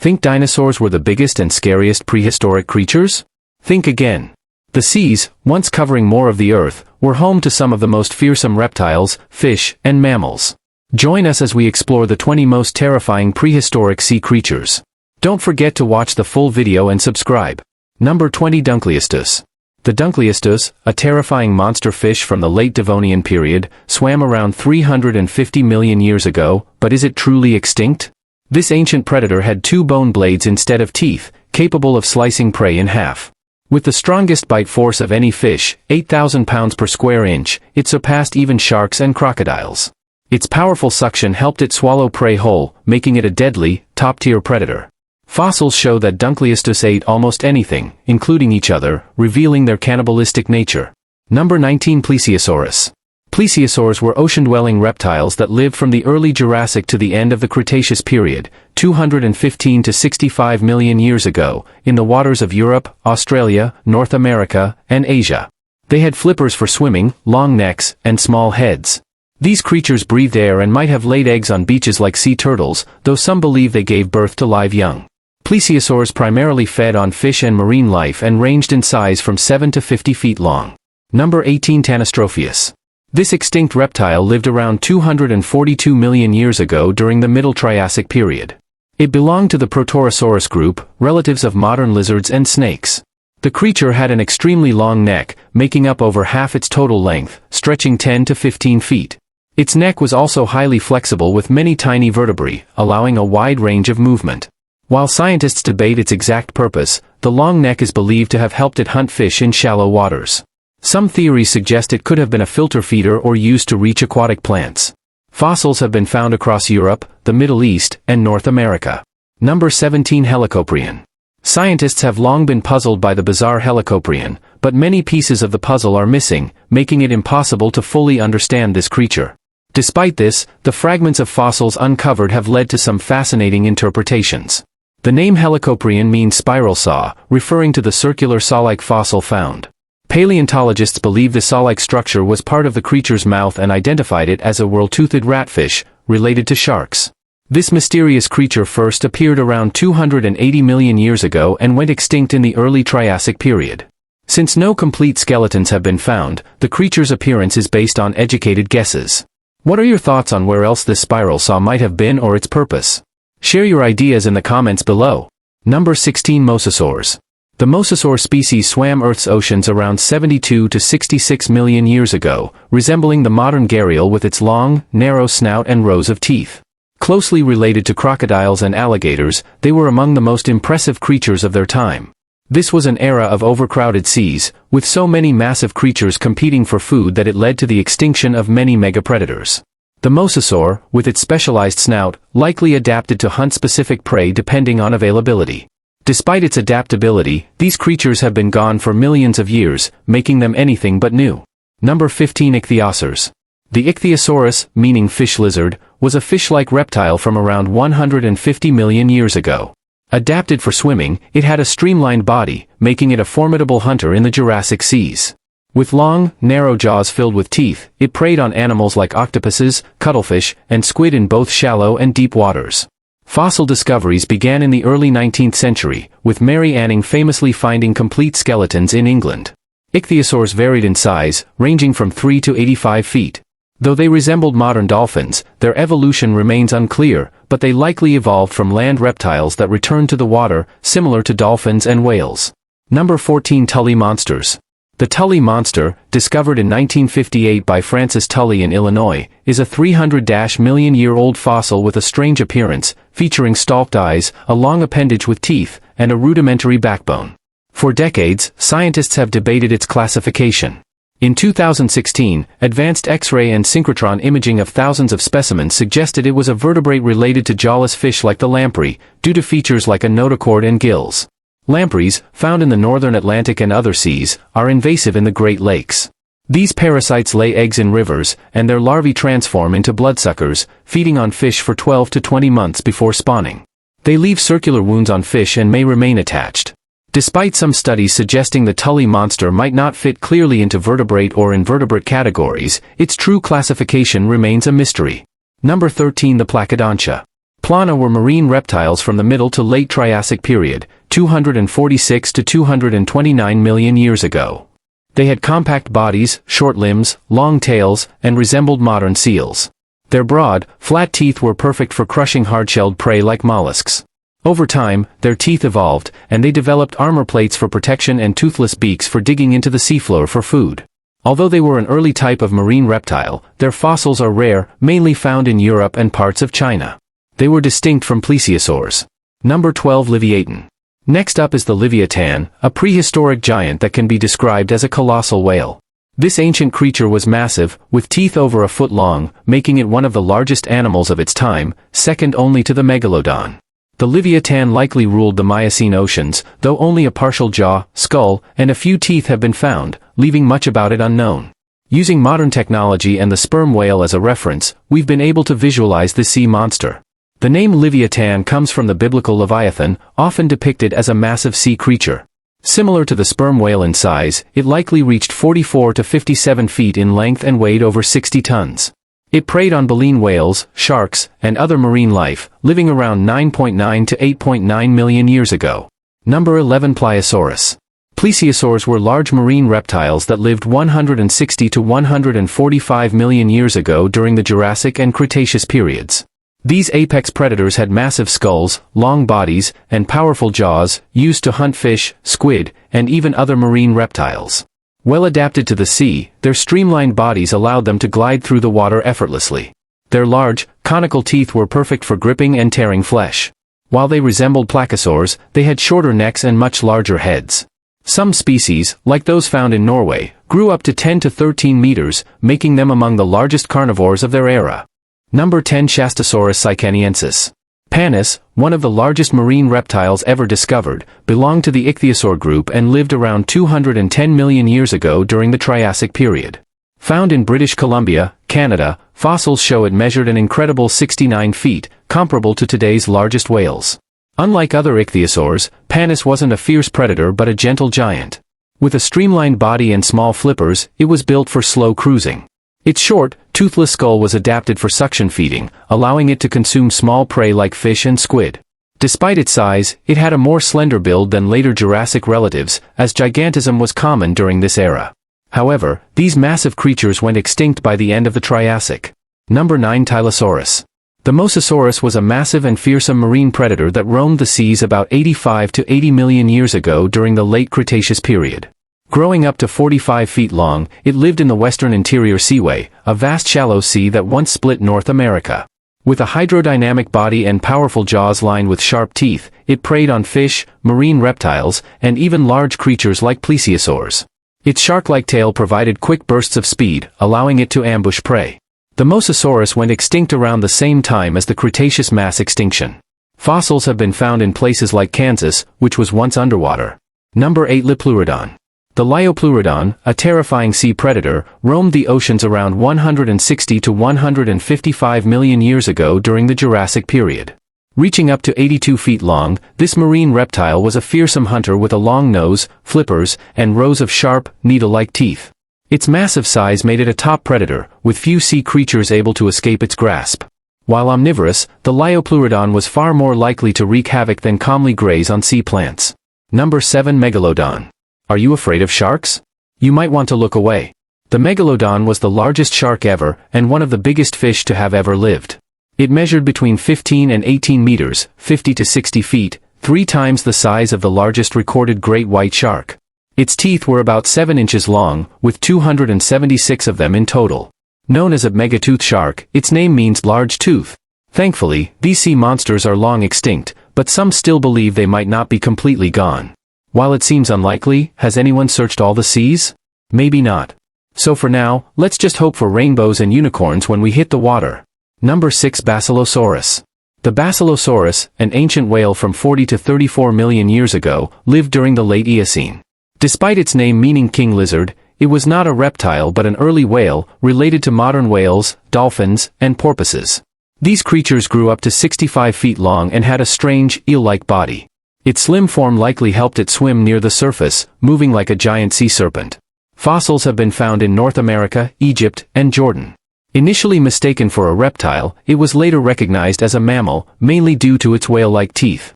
Think dinosaurs were the biggest and scariest prehistoric creatures? Think again. The seas, once covering more of the earth, were home to some of the most fearsome reptiles, fish, and mammals. Join us as we explore the 20 most terrifying prehistoric sea creatures. Don't forget to watch the full video and subscribe. Number 20. Dunkleistus. The Dunkleistus, a terrifying monster fish from the late Devonian period, swam around 350 million years ago, but is it truly extinct? This ancient predator had 2 bone blades instead of teeth, capable of slicing prey in half. With the strongest bite force of any fish, 8,000 pounds per square inch, it surpassed even sharks and crocodiles. Its powerful suction helped it swallow prey whole, making it a deadly, top-tier predator. Fossils show that Dunkleistus ate almost anything, including each other, revealing their cannibalistic nature. Number 19. Plesiosaurus. Plesiosaurs were ocean-dwelling reptiles that lived from the early Jurassic to the end of the Cretaceous period, 215 to 65 million years ago, in the waters of Europe, Australia, North America, and Asia. They had flippers for swimming, long necks, and small heads. These creatures breathed air and might have laid eggs on beaches like sea turtles, though some believe they gave birth to live young. Plesiosaurs primarily fed on fish and marine life and ranged in size from 7 to 50 feet long. Number 18. Tanystropheus. This extinct reptile lived around 242 million years ago during the Middle Triassic period. It belonged to the Protorosaurus group, relatives of modern lizards and snakes. The creature had an extremely long neck, making up over half its total length, stretching 10 to 15 feet. Its neck was also highly flexible with many tiny vertebrae, allowing a wide range of movement. While scientists debate its exact purpose, the long neck is believed to have helped it hunt fish in shallow waters. Some theories suggest it could have been a filter feeder or used to reach aquatic plants. Fossils have been found across Europe, the Middle East, and North America. Number 17. Helicoprion. Scientists have long been puzzled by the bizarre Helicoprion, but many pieces of the puzzle are missing, making it impossible to fully understand this creature. Despite this, the fragments of fossils uncovered have led to some fascinating interpretations. The name Helicoprion means spiral saw, referring to the circular saw-like fossil found. Paleontologists believe the saw-like structure was part of the creature's mouth and identified it as a whorl-toothed ratfish, related to sharks. This mysterious creature first appeared around 280 million years ago and went extinct in the early Triassic period. Since no complete skeletons have been found, the creature's appearance is based on educated guesses. What are your thoughts on where else this spiral saw might have been or its purpose? Share your ideas in the comments below. Number 16. Mosasaurs. The mosasaur species swam Earth's oceans around 72 to 66 million years ago, resembling the modern gharial with its long, narrow snout and rows of teeth. Closely related to crocodiles and alligators, they were among the most impressive creatures of their time. This was an era of overcrowded seas, with so many massive creatures competing for food that it led to the extinction of many megapredators. The mosasaur, with its specialized snout, likely adapted to hunt specific prey depending on availability. Despite its adaptability, these creatures have been gone for millions of years, making them anything but new. Number 15. Ichthyosaurs. The Ichthyosaurus, meaning fish lizard, was a fish-like reptile from around 150 million years ago. Adapted for swimming, it had a streamlined body, making it a formidable hunter in the Jurassic seas. With long, narrow jaws filled with teeth, it preyed on animals like octopuses, cuttlefish, and squid in both shallow and deep waters. Fossil discoveries began in the early 19th century, with Mary Anning famously finding complete skeletons in England. Ichthyosaurs varied in size, ranging from 3 to 85 feet. Though they resembled modern dolphins, their evolution remains unclear, but they likely evolved from land reptiles that returned to the water, similar to dolphins and whales. Number 14. Tully monsters. The Tully monster, discovered in 1958 by Francis Tully in Illinois, is a 300-million-year-old fossil with a strange appearance, featuring stalked eyes, a long appendage with teeth, and a rudimentary backbone. For decades, scientists have debated its classification. In 2016, advanced X-ray and synchrotron imaging of thousands of specimens suggested it was a vertebrate related to jawless fish like the lamprey, due to features like a notochord and gills. Lampreys, found in the northern Atlantic and other seas, are invasive in the Great Lakes. These parasites lay eggs in rivers, and their larvae transform into bloodsuckers, feeding on fish for 12 to 20 months before spawning. They leave circular wounds on fish and may remain attached. Despite some studies suggesting the Tully monster might not fit clearly into vertebrate or invertebrate categories, its true classification remains a mystery. Number 13. The Placodontia. Plana were marine reptiles from the Middle to Late Triassic period, 246 to 229 million years ago. They had compact bodies, short limbs, long tails, and resembled modern seals. Their broad, flat teeth were perfect for crushing hard-shelled prey like mollusks. Over time, their teeth evolved, and they developed armor plates for protection and toothless beaks for digging into the seafloor for food. Although they were an early type of marine reptile, their fossils are rare, mainly found in Europe and parts of China. They were distinct from plesiosaurs. Number 12. Leviathan. Next up is the Leviathan, a prehistoric giant that can be described as a colossal whale. This ancient creature was massive, with teeth over a foot long, making it one of the largest animals of its time, second only to the Megalodon. The Leviathan likely ruled the Miocene oceans, though only a partial jaw, skull, and a few teeth have been found, leaving much about it unknown. Using modern technology and the sperm whale as a reference, we've been able to visualize this sea monster. The name Leviathan comes from the biblical Leviathan, often depicted as a massive sea creature. Similar to the sperm whale in size, it likely reached 44 to 57 feet in length and weighed over 60 tons. It preyed on baleen whales, sharks, and other marine life, living around 9.9 to 8.9 million years ago. Number 11. Pliosaurus. Plesiosaurs were large marine reptiles that lived 160 to 145 million years ago during the Jurassic and Cretaceous periods. These apex predators had massive skulls, long bodies, and powerful jaws, used to hunt fish, squid, and even other marine reptiles. Well adapted to the sea, their streamlined bodies allowed them to glide through the water effortlessly. Their large, conical teeth were perfect for gripping and tearing flesh. While they resembled placosaurs, they had shorter necks and much larger heads. Some species, like those found in Norway, grew up to 10 to 13 meters, making them among the largest carnivores of their era. Number 10. Shastasaurus sicaniensis. Panis, one of the largest marine reptiles ever discovered, belonged to the ichthyosaur group and lived around 210 million years ago during the Triassic period. Found in British Columbia, Canada, fossils show it measured an incredible 69 feet, comparable to today's largest whales. Unlike other ichthyosaurs, Panis wasn't a fierce predator but a gentle giant. With a streamlined body and small flippers, it was built for slow cruising. Its short, toothless skull was adapted for suction feeding, allowing it to consume small prey like fish and squid. Despite its size, it had a more slender build than later Jurassic relatives, as gigantism was common during this era. However, these massive creatures went extinct by the end of the Triassic. Number 9. Tylosaurus. The Mosasaurus was a massive and fearsome marine predator that roamed the seas about 85 to 80 million years ago during the late Cretaceous period. Growing up to 45 feet long, it lived in the western interior seaway, a vast shallow sea that once split North America. With a hydrodynamic body and powerful jaws lined with sharp teeth, it preyed on fish, marine reptiles, and even large creatures like plesiosaurs. Its shark-like tail provided quick bursts of speed, allowing it to ambush prey. The Mosasaurus went extinct around the same time as the Cretaceous mass extinction. Fossils have been found in places like Kansas, which was once underwater. Number 8. Liopleurodon. The Liopleurodon, a terrifying sea predator, roamed the oceans around 160 to 155 million years ago during the Jurassic period. Reaching up to 82 feet long, this marine reptile was a fearsome hunter with a long nose, flippers, and rows of sharp, needle-like teeth. Its massive size made it a top predator, with few sea creatures able to escape its grasp. While omnivorous, the Liopleurodon was far more likely to wreak havoc than calmly graze on sea plants. Number 7. Megalodon. Are you afraid of sharks? You might want to look away. The Megalodon was the largest shark ever, and one of the biggest fish to have ever lived. It measured between 15 and 18 meters, 50 to 60 feet, 3 times the size of the largest recorded great white shark. Its teeth were about 7 inches long, with 276 of them in total. Known as a megatooth shark, its name means large tooth. Thankfully, these sea monsters are long extinct, but some still believe they might not be completely gone. While it seems unlikely, has anyone searched all the seas? Maybe not. So for now, let's just hope for rainbows and unicorns when we hit the water. Number 6. Basilosaurus. The Basilosaurus, an ancient whale from 40 to 34 million years ago, lived during the late Eocene. Despite its name meaning king lizard, it was not a reptile but an early whale, related to modern whales, dolphins, and porpoises. These creatures grew up to 65 feet long and had a strange, eel-like body. Its slim form likely helped it swim near the surface, moving like a giant sea serpent. Fossils have been found in North America, Egypt, and Jordan. Initially mistaken for a reptile, it was later recognized as a mammal, mainly due to its whale-like teeth.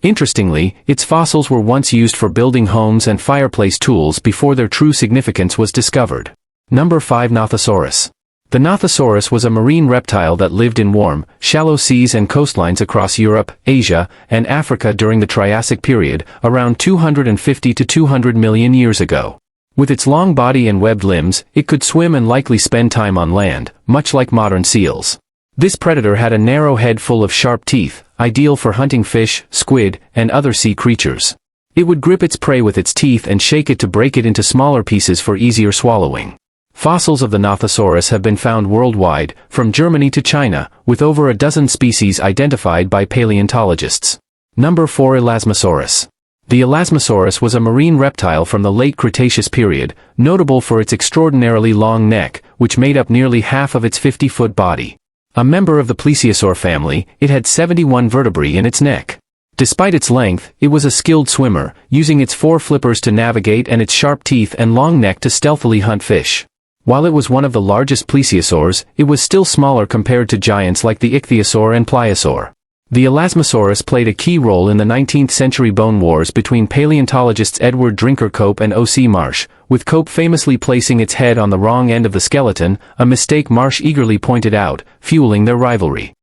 Interestingly, its fossils were once used for building homes and fireplace tools before their true significance was discovered. Number 5. Nothosaurus. The Nothosaurus was a marine reptile that lived in warm, shallow seas and coastlines across Europe, Asia, and Africa during the Triassic period, around 250 to 200 million years ago. With its long body and webbed limbs, it could swim and likely spend time on land, much like modern seals. This predator had a narrow head full of sharp teeth, ideal for hunting fish, squid, and other sea creatures. It would grip its prey with its teeth and shake it to break it into smaller pieces for easier swallowing. Fossils of the Nothosaurus have been found worldwide, from Germany to China, with over a dozen species identified by paleontologists. Number 4. Elasmosaurus. The Elasmosaurus was a marine reptile from the late Cretaceous period, notable for its extraordinarily long neck, which made up nearly half of its 50-foot body. A member of the plesiosaur family, it had 71 vertebrae in its neck. Despite its length, it was a skilled swimmer, using its 4 flippers to navigate and its sharp teeth and long neck to stealthily hunt fish. While it was one of the largest plesiosaurs, it was still smaller compared to giants like the ichthyosaur and pliosaur. The Elasmosaurus played a key role in the 19th century bone wars between paleontologists Edward Drinker Cope and O.C. Marsh, with Cope famously placing its head on the wrong end of the skeleton, a mistake Marsh eagerly pointed out, fueling their rivalry.